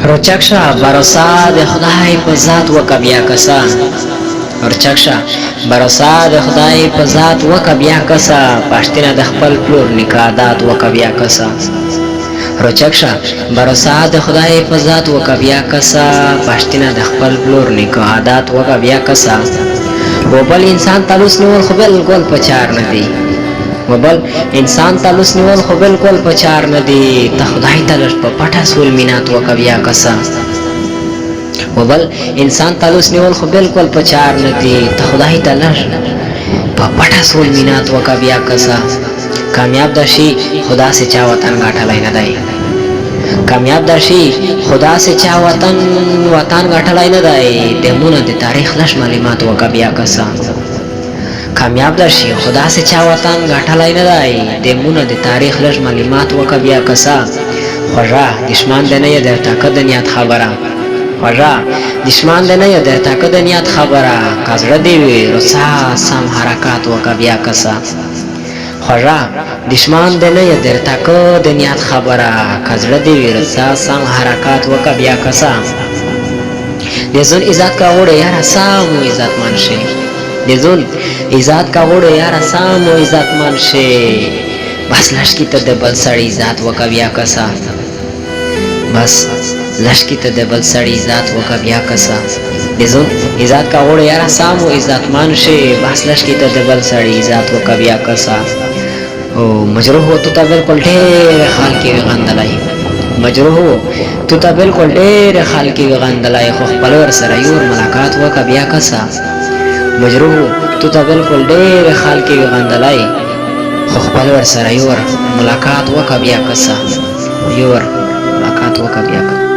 رچکشه برسا د خدای په ذات وکه بیا کسا رچکشه برسا د خدای په ذات وکه بیا کسا پښتنه د خپل پلور نکادات وکه بیا کسا رچکشه برسا د خدای په ذات وکه بیا کسا پښتنه د خپل پلور نکادات وکه بیا کسا وبل انسان تلوس نیول خو بالکل په چار نه دی وبل انسان تلوس نیول خو بالکل په چار نه دی ته خدای تلش په پټه سول مینات وکه بیا کسا وبل انسان تلوس نیول خو بالکل په چار نه دی ته خدای تلش په پټه سول مینات وکه بیا کسا کامیاب دشي خدا سے چا وطن غاټلای نه دی کامیاب دشي خدا سے چا وطن غاټلای نه دی دمونه د تاریخ لش معلومات وکه بیا کسا کامیاب دشي خدا سے چا وطن غاټلای نه دی دمونه د تاریخ لش معلومات وکه بیا کسا خوږه دشمن د نه در طاقت نیت خبره خوږه دشمن د نه در طاقت نیت خبره کزړه دی رسا سم حرکت وکه بیا کسا خوږه دشمن د نه در طاقت نیت خبره کزړه دی رسا سم حرکت وکه بیا کسا دزون عزت کا وړه یار سم عزت منشي دزون عزت کا وړه یار سم عزت منشي بس لشکی ته د بل سړی ذات وکه بیا کسا بس لشکی ته د بل سړی ذات وکه بیا کسا دزون عزت کا وړه یار سم عزت منشي بس لشکی ته د بل سړی ذات وکه بیا کسا او مجروح تو ته بالکل ډېر خال کې غندلای مجروح تو ته بالکل ډېر خال کې غندلای خو خپل ور سره یور ملاقات وکه بیا کسا مجروح تو ته بالکل ډېر خال کې غندلای خو خپل ور سره یور ملاقات وکه بیا کسا یور ملاقات وکه بیا کسا